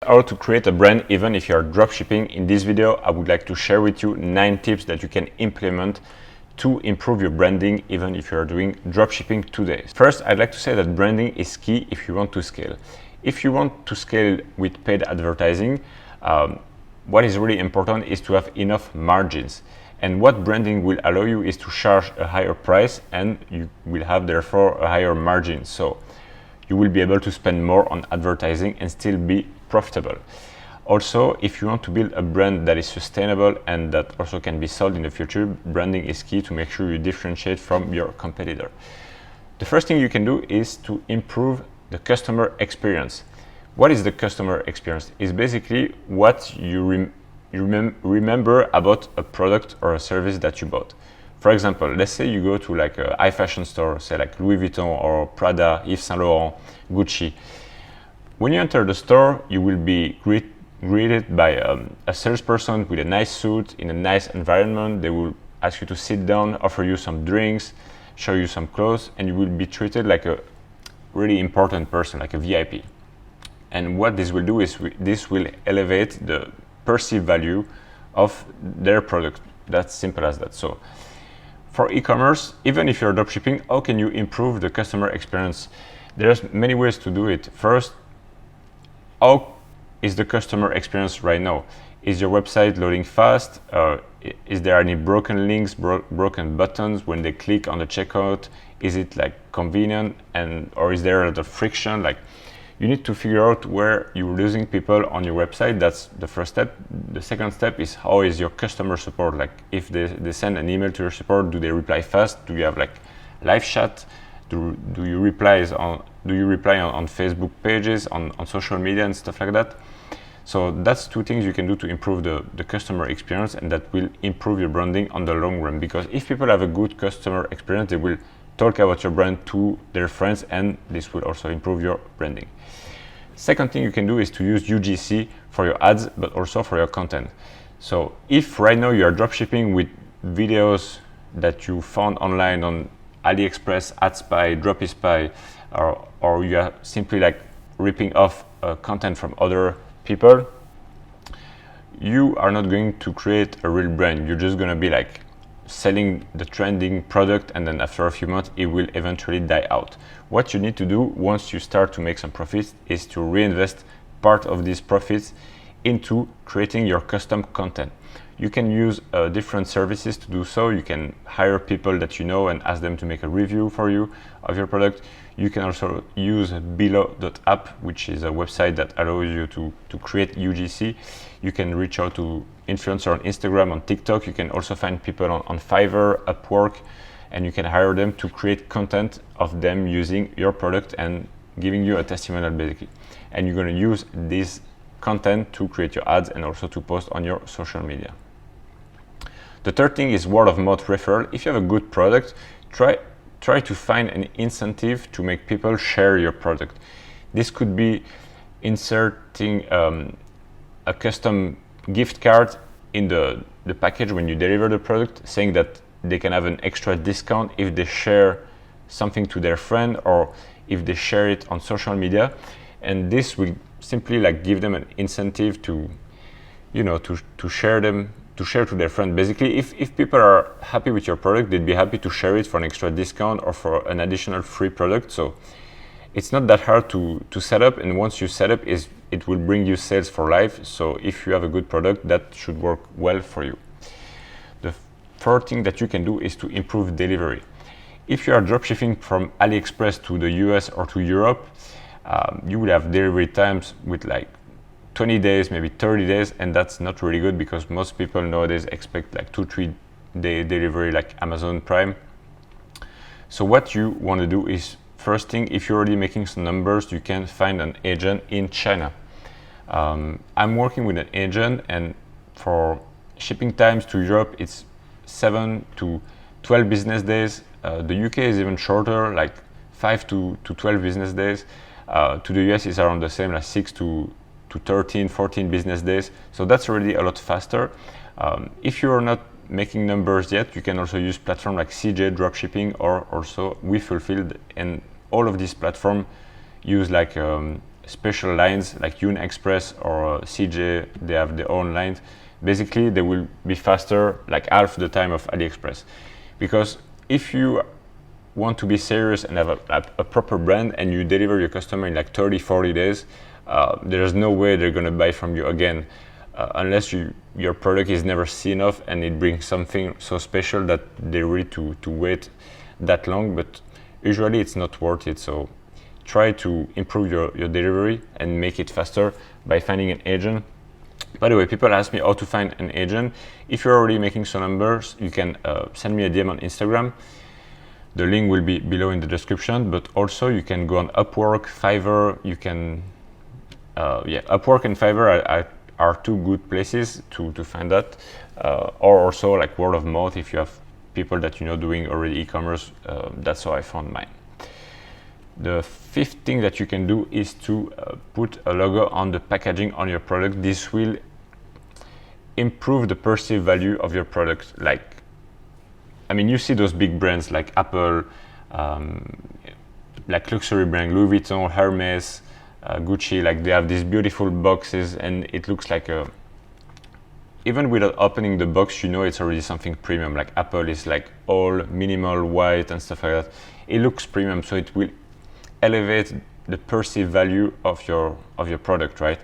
how to create a brand even if you are dropshipping. In this video, I would like to share with you 9 tips that you can implement to improve your branding even if you are doing dropshipping today. First, I'd like to say that branding is key if you want to scale. If you want to scale with paid advertising, what is really important is to have enough margins. And what branding will allow you is to charge a higher price, and you will have therefore a higher margin. So you will be able to spend more on advertising and still be profitable. Also, if you want to build a brand that is sustainable and that also can be sold in the future, branding is key to make sure you differentiate from your competitor. The first thing you can do is to improve the customer experience. What is the customer experience? It's basically what you remember about a product or a service that you bought. For example, let's say you go to like a high fashion store, say like Louis Vuitton or Prada, Yves Saint Laurent, Gucci. When you enter the store, you will be greeted by a salesperson with a nice suit in a nice environment. They will ask you to sit down, offer you some drinks, show you some clothes, and you will be treated like a really important person, like a VIP. And what this will do is this will elevate the perceived value of their product. That's simple as that. So for e-commerce, even if you're dropshipping, how can you improve the customer experience? There's many ways to do it. First, how is the customer experience right now? Is your website loading fast? Is there any broken links, broken buttons when they click on the checkout? Is it like convenient, or is there a lot of friction? Like, you need to figure out where you're losing people on your website. That's the first step. The second step is, how is your customer support? Like, if they send an email to your support, do they reply fast? Do you have like live chat? Do you reply on Facebook pages, on social media and stuff like that? So that's 2 things you can do to improve the customer experience, and that will improve your branding on the long run. Because if people have a good customer experience, they will talk about your brand to their friends, and this will also improve your branding. Second thing you can do is to use UGC for your ads, but also for your content. So if right now you are dropshipping with videos that you found online on AliExpress, AdSpy, Dropify, or you are simply like ripping off content from other people, you are not going to create a real brand. You're just going to be like selling the trending product, and then after a few months it will eventually die out. What you need to do once you start to make some profits is to reinvest part of these profits into creating your custom content. You can use different services to do so. You can hire people that you know and ask them to make a review for you of your product. You can also use below.app, which is a website that allows you to create UGC. You can reach out to influencers on Instagram, on TikTok. You can also find people on Fiverr, Upwork, and you can hire them to create content of them using your product and giving you a testimonial basically. And you're going to use this content to create your ads and also to post on your social media. The third thing is word of mouth referral. If you have a good product, try to find an incentive to make people share your product. This could be inserting a custom gift card in the package when you deliver the product, saying that they can have an extra discount if they share something to their friend or if they share it on social media. And this will simply like give them an incentive to, to share to their friend. Basically, if people are happy with your product, they'd be happy to share it for an extra discount or for an additional free product. So it's not that hard to set up, and once you set up, it will bring you sales for life. So if you have a good product, that should work well for you. The third thing that you can do is to improve delivery. If you are dropshipping from AliExpress to the US or to Europe, you will have delivery times with like 20 days, maybe 30 days, and that's not really good because most people nowadays expect like 2-3 day delivery like Amazon Prime. So what you want to do is, first thing, if you're already making some numbers, you can find an agent in China. I'm working with an agent, and for shipping times to Europe, it's 7 to 12 business days. The UK is even shorter, like 5 to 12 business days. To the US is around the same, like 6 to 13, 14 business days. So that's already a lot faster. If you're not making numbers yet, you can also use platforms like CJ Dropshipping or also WeFulfilled, and all of these platforms use like special lines like Express or CJ, they have their own lines. Basically, they will be faster, like half the time of AliExpress. Because if you want to be serious and have a proper brand and you deliver your customer in like 30-40 days, there's no way they're going to buy from you again, unless your product is never seen of and it brings something so special that they're ready to wait that long. But usually it's not worth it. So try to improve your delivery and make it faster by finding an agent. By the way, people ask me how to find an agent. If you're already making some numbers, you can send me a DM on Instagram. The link will be below in the description, but also you can go on Upwork, Fiverr. You can, Upwork and Fiverr are two good places to find that, or also like word of mouth. If you have people that you know doing already e-commerce, that's how I found mine. The fifth thing that you can do is to put a logo on the packaging on your product. This will improve the perceived value of your product. Like, I mean, you see those big brands like Apple, like luxury brand Louis Vuitton, Hermes, Gucci, like they have these beautiful boxes and it looks like even without opening the box, you know it's already something premium. Like Apple is like all minimal white and stuff like that. It looks premium, so it will elevate the perceived value of your product, right?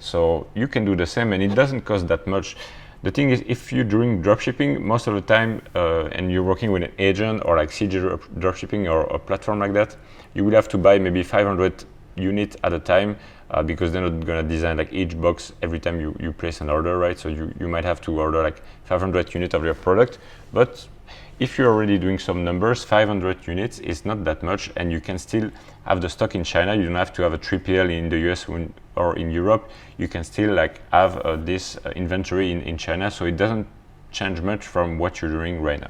So you can do the same and it doesn't cost that much. The thing is, if you're doing dropshipping most of the time and you're working with an agent or like CG dropshipping or a platform like that, you will have to buy maybe 500 units at a time because they're not gonna design like each box every time you place an order, right? So you might have to order like 500 units of your product. But if you're already doing some numbers, 500 units is not that much and you can still have the stock in China. You don't have to have a 3PL in the US or in Europe. You can still like have this inventory in China, so it doesn't change much from what you're doing right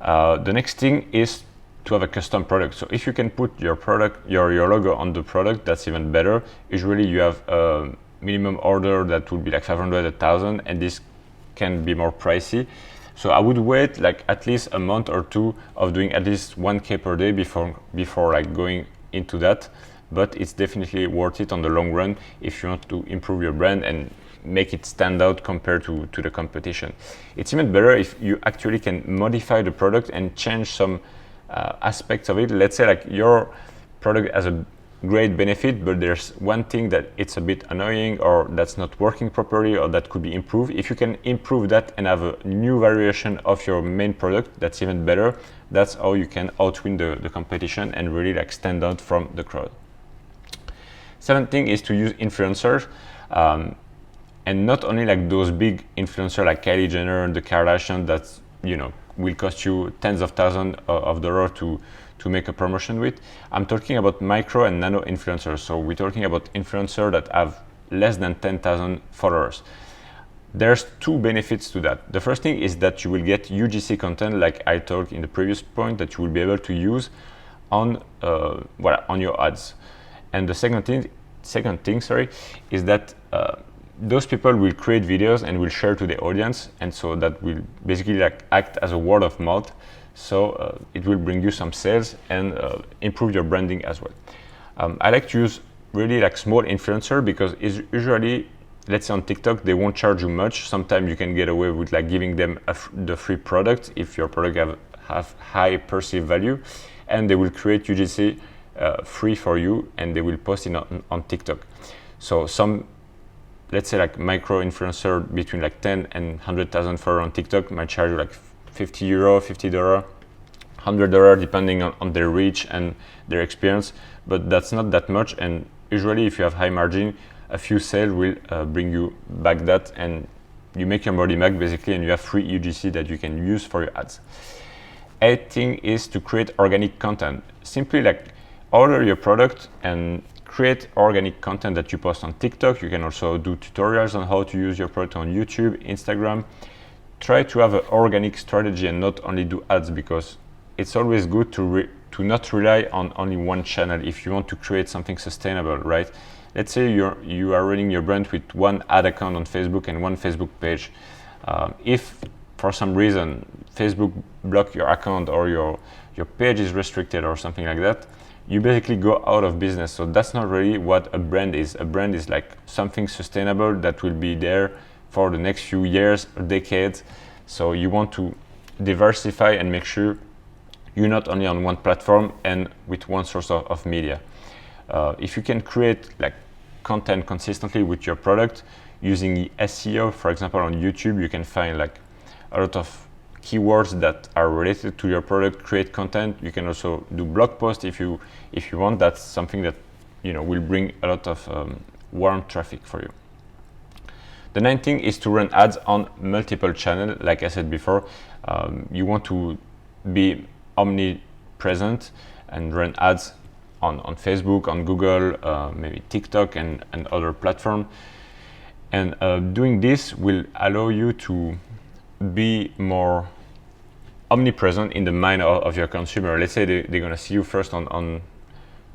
now. The next thing is to have a custom product. So if you can put your product, your logo on the product, that's even better. Usually you have a minimum order that would be like 500, 1,000, and this can be more pricey. So I would wait like at least a month or two of doing at least 1K per day before like going into that. But it's definitely worth it on the long run if you want to improve your brand and make it stand out compared to the competition. It's even better if you actually can modify the product and change some aspects of it. Let's say like your product has a great benefit, but there's one thing that it's a bit annoying or that's not working properly or that could be improved. If you can improve that and have a new variation of your main product, that's even better. That's how you can outwin the competition and really like stand out from the crowd. Seventh thing is to use influencers, and not only like those big influencers like Kylie Jenner and the Kardashians that will cost you tens of thousands of dollars to make a promotion with. I'm talking about micro and nano influencers. So we're talking about influencers that have less than 10,000 followers. There's two benefits to that. The first thing is that you will get UGC content, like I talked in the previous point, that you will be able to use on your ads. And the second thing, is that those people will create videos and will share to the audience, and so that will basically like act as a word of mouth. So it will bring you some sales and improve your branding as well. I like to use really like small influencer because it's usually, let's say on TikTok, they won't charge you much. Sometimes you can get away with like giving them the free product if your product have high perceived value, and they will create UGC free for you and they will post it on TikTok. So some, let's say like micro influencer between like 10 and 100,000 followers on TikTok might charge you like €50, $50, $100, depending on their reach and their experience, but that's not that much. And usually if you have high margin, a few sales will bring you back that, and you make your money back basically, and you have free UGC that you can use for your ads. Eighth thing is to create organic content. Simply like order your product and create organic content that you post on TikTok. You can also do tutorials on how to use your product on YouTube, Instagram. Try to have an organic strategy and not only do ads, because it's always good to not rely on only one channel if you want to create something sustainable, right? Let's say you are running your brand with one ad account on Facebook and one Facebook page. If for some reason Facebook block your account or your page is restricted or something like that, you basically go out of business. So that's not really what a brand is. A brand is like something sustainable that will be there for the next few years or decades. So you want to diversify and make sure you're not only on one platform and with one source of media. If you can create like content consistently with your product using SEO, for example, on YouTube, you can find like a lot of keywords that are related to your product, create content. You can also do blog posts if you want. That's something that will bring a lot of warm traffic for you. The ninth thing is to run ads on multiple channels. Like I said before, you want to be omnipresent and run ads on Facebook, on Google, maybe TikTok and other platforms. And doing this will allow you to be more omnipresent in the mind of your consumer. Let's say they're gonna see you first on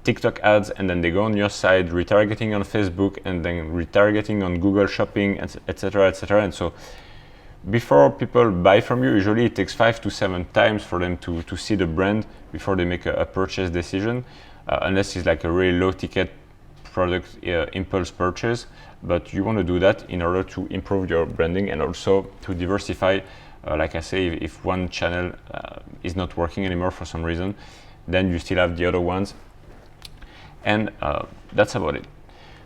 TikTok ads, and then they go on your site, retargeting on Facebook, and then retargeting on Google Shopping, etc., etc. And so before people buy from you, usually it takes 5 to 7 times for them to see the brand before they make a purchase decision, unless it's like a really low ticket product impulse purchase. But you want to do that in order to improve your branding and also to diversify. Like I say, if one channel is not working anymore for some reason, then you still have the other ones. And that's about it.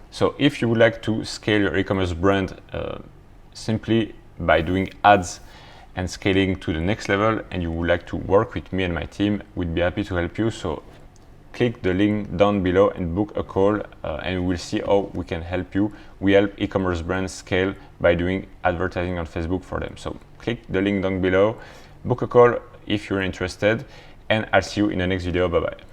So if you would like to scale your e-commerce brand simply by doing ads and scaling to the next level, and you would like to work with me and my team, we'd be happy to help you. So click the link down below and book a call, and we'll see how we can help you. We help e-commerce brands scale by doing advertising on Facebook for them. So click the link down below, book a call if you're interested, and I'll see you in the next video. Bye bye.